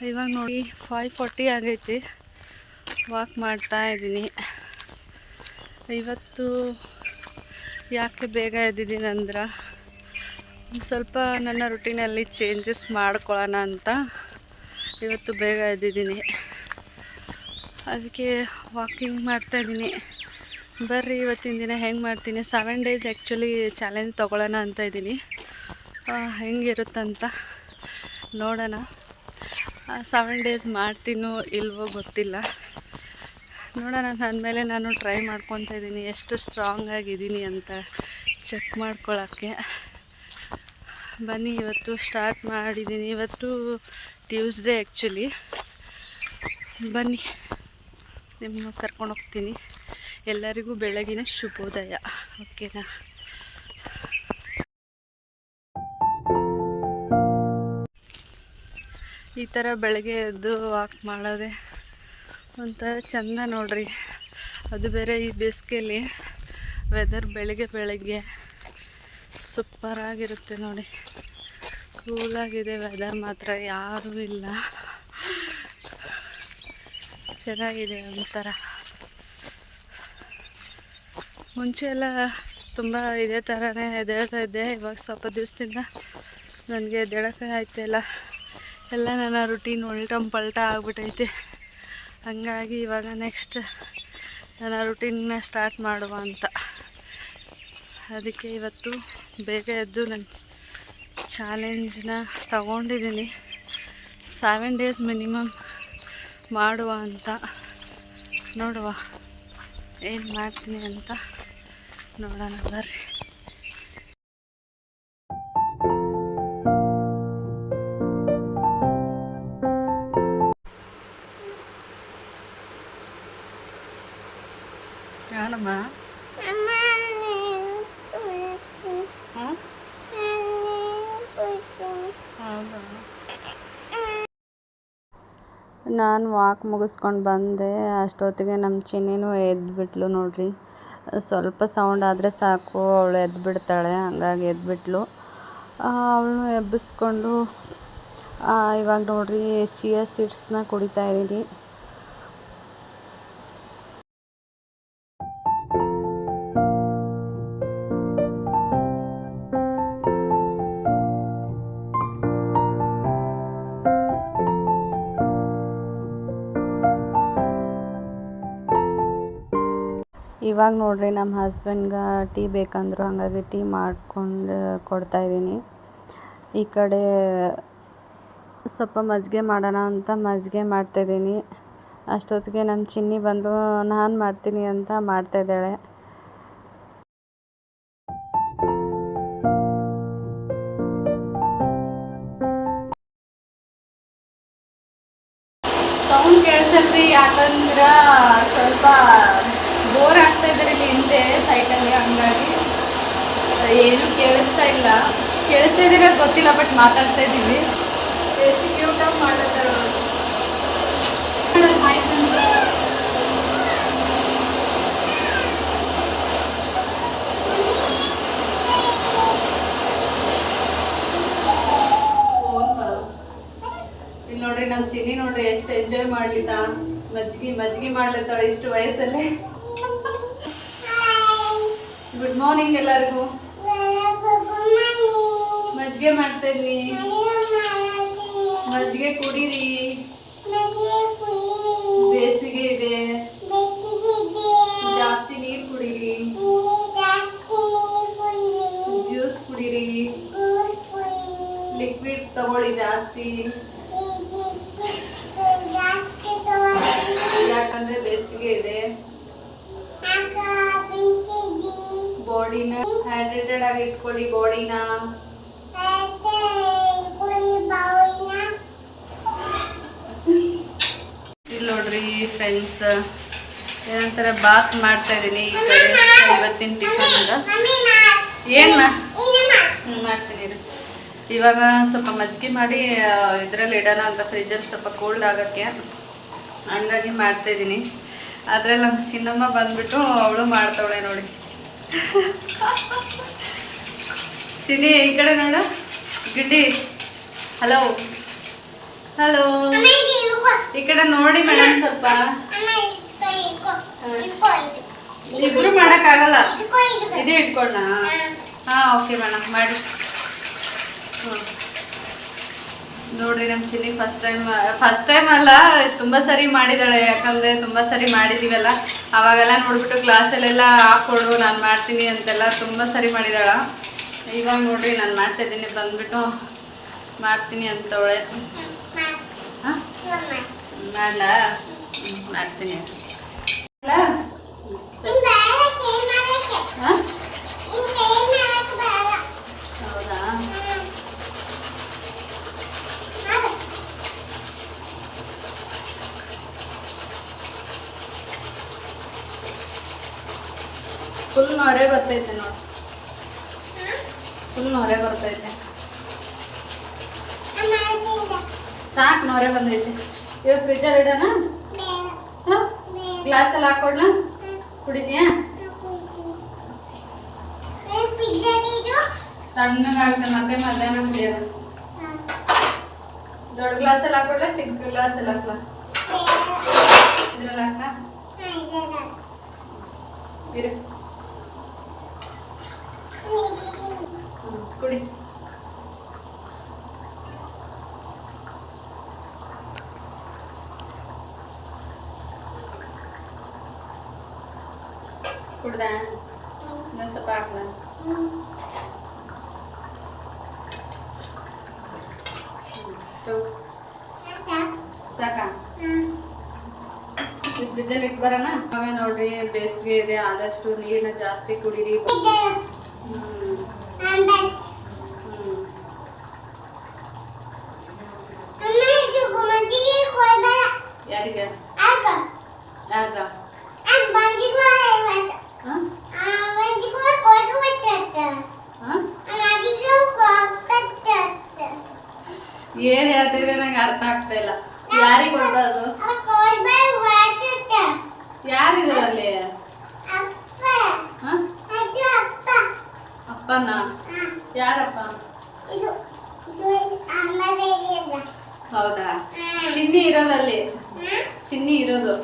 ಇವಾಗ ನೋಡಿ 5:40 ಆಗೈತಿ. ವಾಕ್ ಮಾಡ್ತಾ ಇದ್ದೀನಿ. ಇವತ್ತು ಯಾಕೆ ಬೇಗ ಎದ್ದಿದ್ದೀನಿ ಅಂದ್ರೆ ಸ್ವಲ್ಪ ನನ್ನ ರುಟೀನಲ್ಲಿ ಚೇಂಜಸ್ ಮಾಡ್ಕೊಳ್ಳೋಣ ಅಂತ ಇವತ್ತು ಬೇಗ ಎದ್ದಿದ್ದೀನಿ. ಅದಕ್ಕೆ ವಾಕಿಂಗ್ ಮಾಡ್ತಾಯಿದ್ದೀನಿ. ಬರ್ರಿ ಇವತ್ತಿನ ದಿನ ಹೆಂಗೆ ಮಾಡ್ತೀನಿ, 7 days ಆ್ಯಕ್ಚುಲಿ ಚಾಲೆಂಜ್ ತೊಗೊಳ್ಳೋಣ ಅಂತ ಇದ್ದೀನಿ. ಹೆಂಗಿರುತ್ತಂತ ನೋಡೋಣ. 7 days ಮಾಡ್ತೀನೋ ಇಲ್ವೋ ಗೊತ್ತಿಲ್ಲ, ನೋಡೋಣ. ನನ್ನ ಮೇಲೆ ನಾನು ಟ್ರೈ ಮಾಡ್ಕೊತಾ ಇದ್ದೀನಿ ಎಷ್ಟು ಸ್ಟ್ರಾಂಗ್ ಆಗಿದ್ದೀನಿ ಅಂತ ಚೆಕ್ ಮಾಡ್ಕೊಳ್ಳೋಕ್ಕೆ. ಬನ್ನಿ, ಇವತ್ತು ಸ್ಟಾರ್ಟ್ ಮಾಡಿದ್ದೀನಿ. ಇವತ್ತು ಟ್ಯೂಸ್ಡೇ ಆ್ಯಕ್ಚುಲಿ. ಬನ್ನಿ, ನಿಮ್ಮನ್ನು ಕರ್ಕೊಂಡು ಹೋಗ್ತೀನಿ. ಎಲ್ಲರಿಗೂ ಬೆಳಗಿನ ಶುಭೋದಯ. ಓಕೆನಾ? ಈ ಥರ ಬೆಳಗ್ಗೆ ಎದ್ದು ವಾಕ್ ಮಾಡೋದೆ ಒಂಥರ ಚೆಂದ ನೋಡ್ರಿ. ಅದು ಬೇರೆ ಈ ಬೇಸಿಗೆಯಲ್ಲಿ ವೆದರ್ ಬೆಳಗ್ಗೆ ಸೂಪರಾಗಿರುತ್ತೆ ನೋಡಿ. ಕೂಲಾಗಿದೆ ವೆದರ್, ಮಾತ್ರ ಯಾರೂ ಇಲ್ಲ. ಚೆನ್ನಾಗಿದೆ ಒಂಥರ. ಮುಂಚೆ ಎಲ್ಲ ತುಂಬ ಇದೇ ಥರನೇ ಎದ್ದೇಳ್ತಾ ಇದ್ದೆ. ಇವಾಗ ಸ್ವಲ್ಪ ದಿವಸದಿಂದ ನನಗೆ ಎದ್ದೇಳಕ್ಕೆ ಆಯ್ತಿಲ್ಲ. ಎಲ್ಲ ನನ್ನ ರುಟೀನ್ ಪಲ್ಟ ಆಗ್ಬಿಟ್ಟೈತೆ. ಹಾಗಾಗಿ ಇವಾಗ ನೆಕ್ಸ್ಟ್ ನನ್ನ ರುಟೀನ್ನ ಸ್ಟಾರ್ಟ್ ಮಾಡುವ ಅಂತ. ಅದಕ್ಕೆ ಇವತ್ತು ಬೇಗ ಎದ್ದು ನನ್ನ ಚಾಲೆಂಜ್ನ ತಗೊಂಡಿದ್ದೀನಿ. 7 days ಮಿನಿಮಮ್ ಮಾಡುವ ಅಂತ. ನೋಡುವ ಏನು ಮಾಡ್ತೀನಿ ಅಂತ ನೋಡೋಣ ಬರ್ರಿ. ಏನಮ್ಮ? ನಾನು ವಾಕ್ ಮುಗಿಸ್ಕೊಂಡು ಬಂದೆ. ಅಷ್ಟೊತ್ತಿಗೆ ನಮ್ಮ ಚಿನ್ನಿನೂ ಎದ್ಬಿಟ್ಲು ನೋಡ್ರಿ. ಸ್ವಲ್ಪ ಸೌಂಡ್ ಆದರೆ ಸಾಕು ಅವಳು ಎದ್ಬಿಡ್ತಾಳೆ. ಹಂಗಾಗಿ ಎದ್ಬಿಟ್ಲು. ಅವಳನ್ನು ಎಬ್ಬಿಸ್ಕೊಂಡು ಇವಾಗ ನೋಡ್ರಿ ಚಿಯಾ ಸೀಡ್ಸ್ನ ಕುಡಿತಾ ಇದ್ದೀನಿ. ಇವಾಗ ನೋಡ್ರಿ ನಮ್ಮ ಹಸ್ಬೆಂಡ್ಗೆ ಟೀ ಬೇಕಂದ್ರು, ಹಾಗಾಗಿ ಟೀ ಮಾಡ್ಕೊಂಡು ಕೊಡ್ತಾಯಿದ್ದೀನಿ. ಈ ಕಡೆ ಸ್ವಲ್ಪ ಮಜ್ಜಿಗೆ ಮಾಡೋಣ ಅಂತ ಮಜ್ಜಿಗೆ ಮಾಡ್ತಾಯಿದ್ದೀನಿ. ಅಷ್ಟೊತ್ತಿಗೆ ನಮ್ಮ ಚಿನ್ನಿ ಬಂದು ನಾನು ಮಾಡ್ತೀನಿ ಅಂತ ಮಾಡ್ತಾಯಿದ್ದಾಳೆ. ಸೌಂಡ್ ಕೇಳಿಸಲ್ರಿ, ಯಾಕಂದ್ರೆ ಸ್ವಲ್ಪ ಬೋರ್ ಆಗ್ತಾ ಇದ್ದಾರೆ ಇಲ್ಲಿ ಹಿಂದೆ ಸೈಟಲ್ಲಿ. ಹಂಗಾಗಿ ಏನು ಕೇಳಿಸ್ತಾ ಇಲ್ಲ. ಕೇಳಿಸ್ತಾ ಇದ್ದೀರ ಗೊತ್ತಿಲ್ಲ, ಬಟ್ ಮಾತಾಡ್ತಾ ಇದ್ದೀವಿ. ಎಷ್ಟು ಕ್ಯೂಟಾಗಿ ಮಾಡ್ಲತ್ತಾರ. ಇಲ್ಲಿ ನೋಡ್ರಿ ನಮ್ಮ ಚಿನ್ನಿ ನೋಡ್ರಿ ಎಷ್ಟು ಎಂಜಾಯ್ ಮಾಡ್ಲಿತ್ತ. ಮಜ್ಜಿಗೆ ಮಾಡ್ಲತ್ತಾಳ ಇಷ್ಟು ವಯಸ್ಸಲ್ಲೇ. ಗುಡ್ ಮಾರ್ನಿಂಗ್ ಎಲ್ಲರಿಗೂ. ಮಜ್ಜಿಗೆ ಮಾಡ್ತಾ ಇದ್ದೀನಿ. ಮಜ್ಜಿಗೆ ಕುಡೀರಿ, ಬೇಸಿಗೆ ಇದೆ. ಜಾಸ್ತಿ ನೀರು ಕುಡೀರಿ, ಜ್ಯೂಸ್ ಕುಡೀರಿ, ಲಿಕ್ವಿಡ್ ತಗೊಳ್ಳಿ ಜಾಸ್ತಿ. ಯಾಕಂದ್ರೆ ಬೇಸಿಗೆ ಇದೆ. ಬಾಡಿನ ಹೈಡ್ರೇಟೆಡ್ ಆಗಿ ಇಟ್ಕೊಳ್ಳಿ. ಬಾಡಿನ ಇಲ್ಲಿ ನೋಡ್ರಿ ಫ್ರೆಂಡ್ಸ್, ಏನಂತಾರೆ ಬಾತ್ ಮಾಡ್ತಾ ಇದ್ದೀನಿ. ಈ ಕಡೆ ಇವತ್ತಿನ ಟಿಫನ್ ಏನು ಮಾಡ್ತೀನಿ. ಇವಾಗ ಸ್ವಲ್ಪ ಮಜ್ಜಿಗೆ ಮಾಡಿ ಇದರಲ್ಲಿ ಇಡೋಣ ಅಂತ ಫ್ರಿಜ್ಜಲ್ಲಿ ಸ್ವಲ್ಪ ಕೋಲ್ಡ್ ಆಗೋಕ್ಕೆ, ಹಂಗಾಗಿ ಮಾಡ್ತಾಯಿದ್ದೀನಿ. ಅದ್ರಲ್ಲಿ ನಮ್ಮ ಚಿನ್ನಮ್ಮ ಬಂದ್ಬಿಟ್ಟು ಅವಳು ಮಾಡ್ತಾವಳೆ ನೋಡಿ. ಚಿನ್ನಿ ಈ ಕಡೆ ನೋಡು. ಗಿಡ್ಡಿ ಹಲೋ. ಹಲೋ, ಈ ಕಡೆ ನೋಡಿ ಮೇಡಮ್ ಸ್ವಲ್ಪ. ಇಬ್ರು ಮಾಡಕ್ಕಾಗಲ್ಲ, ಇದೇ ಇಟ್ಕೊಳ್ಳ. ಹಾಂ ಓಕೆ ಮೇಡಮ್ ಮಾಡಿ. ನೋಡ್ರಿ ನಮ್ಮ ಚಿನ್ನಿ ಫಸ್ಟ್ ಟೈಮ್ ಅಲ್ಲ, ತುಂಬ ಸರಿ ಮಾಡಿದಾಳೆ. ಯಾಕಂದರೆ ತುಂಬ ಸರಿ ಮಾಡಿದ್ದೀವಲ್ಲ, ಅವಾಗೆಲ್ಲ ನೋಡ್ಬಿಟ್ಟು ಕ್ಲಾಸಲ್ಲೆಲ್ಲ ಹಾಕ್ಕೊಡು ನಾನು ಮಾಡ್ತೀನಿ ಅಂತೆಲ್ಲ ತುಂಬ ಸರಿ ಮಾಡಿದಾಳ. ಇವಾಗ ನೋಡ್ರಿ ನಾನು ಮಾಡ್ತಾಯಿದ್ದೀನಿ, ಬಂದ್ಬಿಟ್ಟು ಮಾಡ್ತೀನಿ ಅಂತವಳೆ. ಹಾಂ ಮಾಡಲ, ಮಾಡ್ತೀನಿ. ಹೌದಾ, ಫುಲ್ ನೊರೆ ಬರ್ತೈತೆ ನೋಡಿ, ಫುಲ್ ನೊರೆ ಬರ್ತೈತೆ. ಸಾಕು, ನೊರೆ ಬಂದೈತೆ. ಇವಾಗ ಫ್ರಿಜ್ಜಲ್ಲಿ ಇಡೋಣ. ಹಾಂ, ಗ್ಲಾಸಲ್ಲಿ ಹಾಕೊಡ್ಲ, ಕುಡಿದ್ಯಾ? ತಣ್ಣಗಾಗುತ್ತೆ, ಮತ್ತೆ ಮಧ್ಯಾಹ್ನ ಕುಡಿಯೋದು. ದೊಡ್ಡ ಗ್ಲಾಸಲ್ಲಿ ಹಾಕೊಡ್ಲ, ಚಿಕ್ಕ ಗ್ಲಾಸಲ್ಲಿ ಹಾಕ್ಲ? ಇದ್ರಲ್ಲಿ ಹಾಕ ಇರು, ಕುಡಿ. ಕುಡ್ದ? ಇನ್ನೂ ಸ್ವಲ್ಪ ಹಾಕ್ಲ? ಸಾಕ? ಫ್ರಿಜ್ಜಲ್ಲಿ ಇಟ್ಟು ಬರೋಣ. ಇವಾಗ ನೋಡ್ರಿ ಬೇಸಿಗೆ ಇದೆ, ಆದಷ್ಟು ನೀರನ್ನ ಜಾಸ್ತಿ ಕುಡೀರಿ. ಯಾರಿಗೆ? ಯಾರ್ಗ? ಏನ್ ಹೇಳ್ತಿದ್ರೆ ನಂಗೆ ಅರ್ಥ ಆಗ್ತಾ ಇಲ್ಲ. ಯಾರಿಗೆ ಕೊಡ್ಬಾರ್ದು? ಯಾರಿದಾರ ಅಲ್ಲಿ? ಅಪ್ಪನ? ಯಾರಪ್ಪ? ಹೌದಾ, ಚಿನ್ನಿ ಇರೋದಲ್ಲಿ? ಚಿನ್ನಿ ಇರೋದು.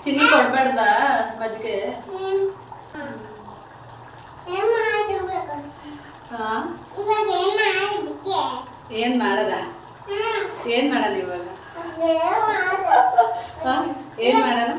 ಚಿನ್ನಿ ಕೊಡ್ಬಾರ್ದ ಮಜ್ಜಿಗೆ? ಏನ್ ಮಾಡದ? ಏನ್ ಮಾಡೋಣ ಇವಾಗ? ಏನ್ ಮಾಡೋಣ?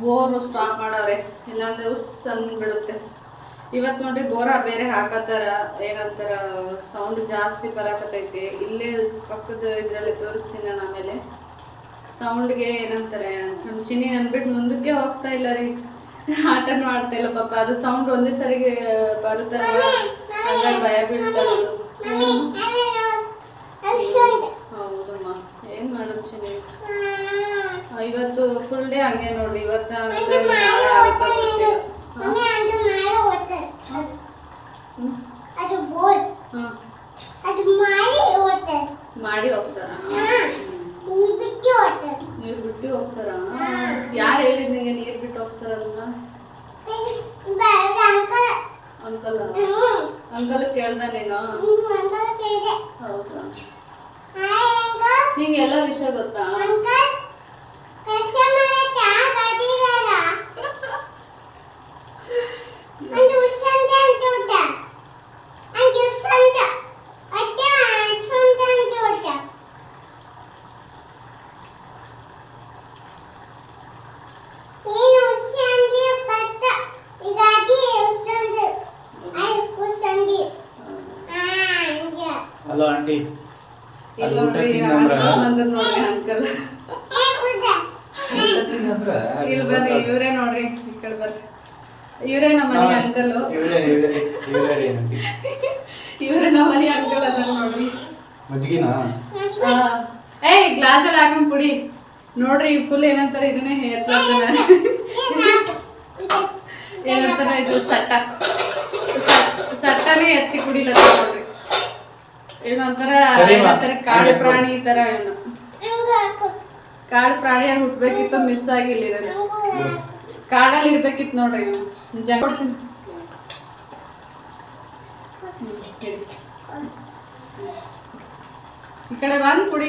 ಬೋರು ಸ್ಟಾಪ್ ಮಾಡವ್ರೆ, ಇಲ್ಲಾಂದ್ರೆ ಉಸ್ ಅಂದ್ಬಿಡುತ್ತೆ. ಇವತ್ತು ನೋಡ್ರಿ ಬೋರ ಬೇರೆ ಹಾಕತ್ತಾರ, ಏನಂತಾರ ಸೌಂಡ್ ಜಾಸ್ತಿ ಬರಾಕತೈತಿ. ಇಲ್ಲೇ ಪಕ್ಕದ ಇದ್ರಲ್ಲಿ ತೋರಿಸ್ತೀನಿ ನಾನು ಆಮೇಲೆ. ಸೌಂಡ್ಗೆ ಏನಂತಾರೆ, ನಮ್ಮ ಚಿನ್ನಿ ಅಂದ್ಬಿಟ್ಟು ಮುಂದಕ್ಕೆ ಹೋಗ್ತಾ ಇಲ್ಲ ರೀ, ಆಟನೂ ಆಡ್ತಾ ಇಲ್ಲ ಪಾಪ. ಅದು ಸೌಂಡ್ ಒಂದೇ ಸರಿಗೆ ಬರುತ್ತಲ್ಲ, ಹಂಗಾಗಿ ಭಯ ಬೀಳ್ತಾಳೆ. ಹೌದಮ್ಮ, ಏನ್ ಮಾಡೋದು ಚಿನ್ನಿ? ಇವತ್ತು ಫುಲ್ ಡೇ ಹಂಗೆ ನೋಡ್ರಿ. ಇವತ್ತ ಮಾಡಿ ಹೋಗ್ತಾರ? ನೀರ್ ಬಿಟ್ಟು ಹೋಗ್ತಾರ? ಯಾರು ಹೇಳಿದ್ ನಿಂಗೆ ನೀರ್ ಬಿಟ್ಟು ಹೋಗ್ತಾರಲ್ಲ? ಅಂಕಲ್? ಅಂಕಲ್ ಕೇಳ್ದ ನೀನು? ಹೌದಾ, ನಿಂಗೆ ಎಲ್ಲ ವಿಷಯ ಗೊತ್ತಾ? ಹಲೋ ಆಂಟಿ, ಇಲ್ಲಿ ಬರ್ರಿ, ಇವರೇ ನೋಡ್ರಿ, ಈ ಕಡೆ ಬರ್ರಿ. ಇವರೇ ನಮ್ಮ ಮನೆ ಅಂಕಲ್. ಇವರೇ ನಮ್ಮ ಮನೆ ಅಂಕಲ್ ಅದ ನೋಡ್ರಿ. ಏಯ್ ಗ್ಲಾಸಲ್ಲಿ ಹಾಕೊಂಡ್ ಕುಡಿ. ನೋಡ್ರಿ ಫುಲ್ ಏನಂತಾರೆ ಇದನ್ನೇ ಏನಂತಾರ, ಇದು ಸಟ್ಟನೇ ಎತ್ತಿ ಕುಡಿಲತ್ತ ನೋಡ್ರಿ. ಏನಂತಾರ ಕಾಡು ಪ್ರಾಣಿ ತರ. ಕಾಡು ಪ್ರಾಣಿಯಾಗಿ ಹುಟ್ಬೇಕಿತ್ತು, ಮಿಸ್ ಆಗಿಲ್ಲ. ಕಾಡಲ್ಲಿ ಇರ್ಬೇಕಿತ್ತು ನೋಡ್ರಿ. ಕೊಡ್ತೀನಿ. ಈ ಕಡೆ ಬಂದು ಕುಡಿ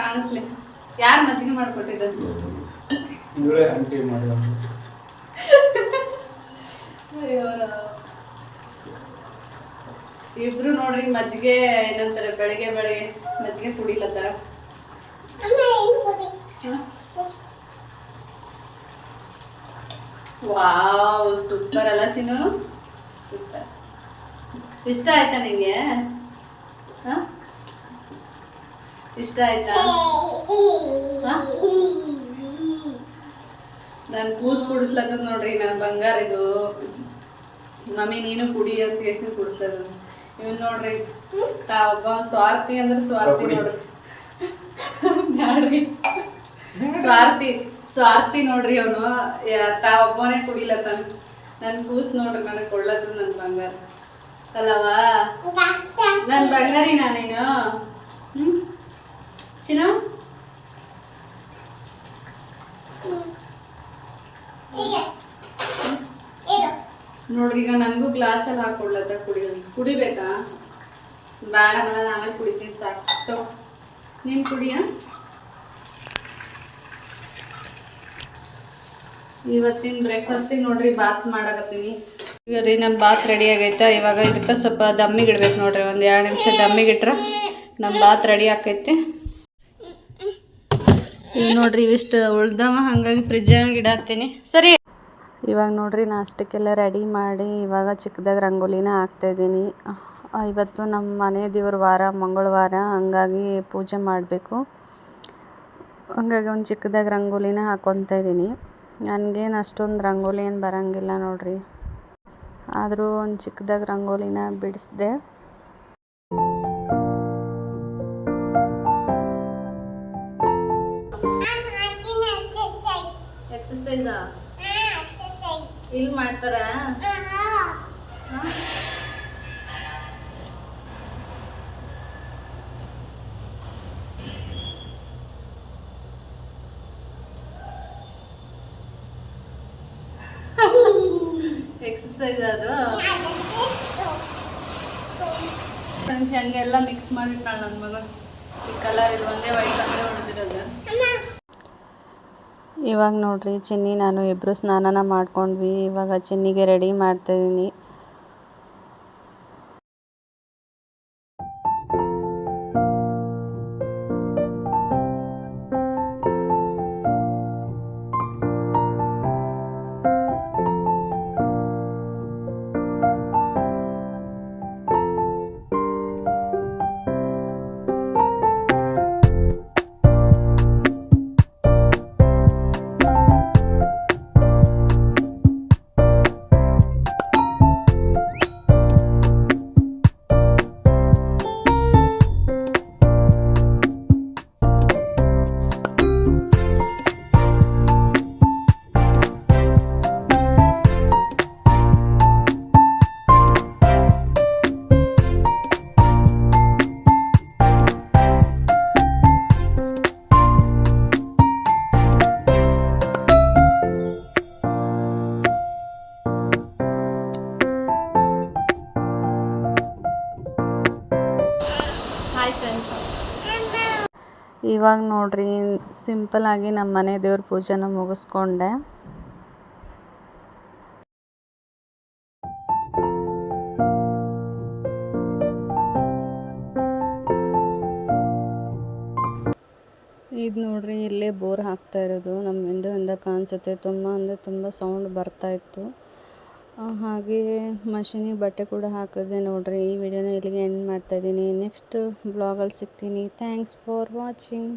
ಕಾಣಿಸ್ಲಿ. ಯಾರು ಮಜ್ಜಿಗೆ ಮಾಡಿಕೊಟ್ಟಿದ್ದು? ಇವರೇ ಆಂಟಿ ಮಾಡಿದ್ರು. ಇಬ್ರು ನೋಡ್ರಿ ಮಜ್ಜಿಗೆ ಏನಂತಾರೆ ಬೆಳಗ್ಗೆ ಮಜ್ಜಿಗೆ ಕುಡಿಲತ್ತಾರ. ವಾವ್ ಸೂಪರ್ ಅಲ್ಲ ಸಿನು, ಸೂಪರ್. ಇಷ್ಟ ಆಯ್ತಾ ನಿಂಗೆ? ಇಷ್ಟ ಆಯ್ತಾ? ನಾನು ಕೂಸ್ ಕುಡಿಸ್ಲತ್ತದ ನೋಡ್ರಿ, ನನ್ನ ಬಂಗಾರ ಇದು. ಮಮ್ಮಿ ನೀನು ಕುಡಿ ಅಂತ ಹೆಸರು ಕುಡಿಸ್ತದ. ಇವನ್ ನೋಡ್ರಿ ತಾವೊಬ್ಬ ಸ್ವಾರ್ಥಿ ಅಂದ್ರೆ ಸ್ವಾರ್ಥಿ ನೋಡ್ರಿ. ಬ್ಯಾಡ್ರಿ, ಸ್ವಾರ್ಥಿ ನೋಡ್ರಿ ಅವನು. ತಾವೊಬ್ಬನೇ ಕುಡಿಲತ್ತಾನ. ನನ್ನ ಕೂಸ್ ನೋಡ್ರಿ ನನಗೆ ಕೊಳ್ಳತ್ತದ ನನ್ನ ಬಂಗಾರ ಅಲ್ಲವಾ? ನನ್ನ ಬಂಗಾರಿ ನಾನೇನು ಚಿನ್ನ? ನೋಡ್ರಿ ಈಗ ನನಗೂ ಗ್ಲಾಸಲ್ಲಿ ಹಾಕೊಳ್ಳತ್ತ ಕುಡಿಯೋದು. ಕುಡಿಬೇಕಾ? ಬೇಡ ಮಗ, ಆಮೇಲೆ ಕುಡಿತೀನಿ, ಸಾಕು. ನೀನು ಕುಡಿಯ. ಇವತ್ತಿನ ಬ್ರೇಕ್ಫಾಸ್ಟಿಗೆ ನೋಡ್ರಿ ಬಾತ್ ಮಾಡಕತ್ತೀನಿ. ಈಗ ರೀ ನಮ್ಮ ಬಾತ್ ರೆಡಿ ಆಗೈತೆ. ಇವಾಗ ಇದಕ್ಕೆ ಸ್ವಲ್ಪ ದಮ್ಮಿಗೆ ಇಡ್ಬೇಕು ನೋಡ್ರಿ. ಒಂದು 2 ನಿಮಿಷ ದಮ್ಮಿಗೆ ಇಟ್ರೆ ನಮ್ಮ ಬಾತ್ ರೆಡಿ ಆಕೈತಿ. ಈಗ ನೋಡ್ರಿ ಇವಿಷ್ಟು ಉಳ್ದವ, ಹಾಗಾಗಿ ಫ್ರಿಜ್ಜಾಗ ಇಡತ್ತೀನಿ. ಸರಿ, ಇವಾಗ ನೋಡ್ರಿ ನಾಷ್ಟಕ್ಕೆಲ್ಲ ರೆಡಿ ಮಾಡಿ ಇವಾಗ ಚಿಕ್ಕದಾಗಿ ರಂಗೋಲಿನ ಹಾಕ್ತಾಯಿದ್ದೀನಿ. ಇವತ್ತು ನಮ್ಮ ಮನೆ ದೇವ್ರ ವಾರ, ಮಂಗಳವಾರ, ಹಂಗಾಗಿ ಪೂಜೆ ಮಾಡಬೇಕು. ಹಂಗಾಗಿ ಒಂದು ಚಿಕ್ಕದಾಗಿ ರಂಗೋಲಿನ ಹಾಕ್ಕೊತಾ ಇದ್ದೀನಿ. ನನಗೇನು ಅಷ್ಟೊಂದು ರಂಗೋಲಿ ಏನು ಬರೋಂಗಿಲ್ಲ ನೋಡ್ರಿ, ಆದರೂ ಒಂದು ಚಿಕ್ಕದಾಗಿ ರಂಗೋಲಿನ ಬಿಡಿಸ್ದೆ. ಎಕ್ಸಸೈಸಾ ಇಲ್ಲಿ ಮಾಡ್ತಾರ? ಎಕ್ಸಸೈಸ್ ಅದು ಫ್ರೆಂಡ್ಸ್. ಹಂಗೆಲ್ಲ ಮಿಕ್ಸ್ ಮಾಡಿಟ್ಟಾಳ ನನ್ನ ಮಗಳು. ಈ ಕಲರ್ ಇದು ಒಂದೇ ವೈಟ್ ಒಂದೇ ಹೊಡೆದಿರೋದು. ಇವಾಗ ನೋಡ್ರಿ ಚಿನ್ನಿ ನಾನು ಇಬ್ಬರು ಸ್ನಾನನ ಮಾಡ್ಕೊಂಡ್ವಿ. ಇವಾಗ ಚಿನ್ನಿಗೆ ರೆಡಿ ಮಾಡ್ತಾಯಿದ್ದೀನಿ. Hi friends. ಇವಾಗ ನೋಡ್ರಿ ಸಿಂಪಲ್ಲಾಗಿ ನಮ್ಮ ಮನೆ ದೇವ್ರ ಪೂಜೆನ ಮುಗಿಸ್ಕೊಂಡೆ. ಇದು ನೋಡ್ರಿ ಇಲ್ಲೇ ಬೋರ್ ಹಾಕ್ತಾ ಇರೋದು ನಮ್ಮ ವಿಂಡೋಯಿಂದ ಕಾಣಿಸುತ್ತೆ. ತುಂಬ ಅಂದರೆ ತುಂಬ ಸೌಂಡ್ ಬರ್ತಾಯಿತ್ತು. ಹಾಗೆ ಮಷೀನಿಗೆ ಬಟ್ಟೆ ಕೂಡ ಹಾಕಿದೆ ನೋಡ್ರಿ. ಈ ವಿಡಿಯೋನ ಇಲ್ಲಿಗೆ ಎಂಡ್ ಮಾಡ್ತಾಯಿದ್ದೀನಿ. ನೆಕ್ಸ್ಟ್ ಬ್ಲಾಗಲ್ಲಿ ಸಿಗ್ತೀನಿ. Thanks for watching.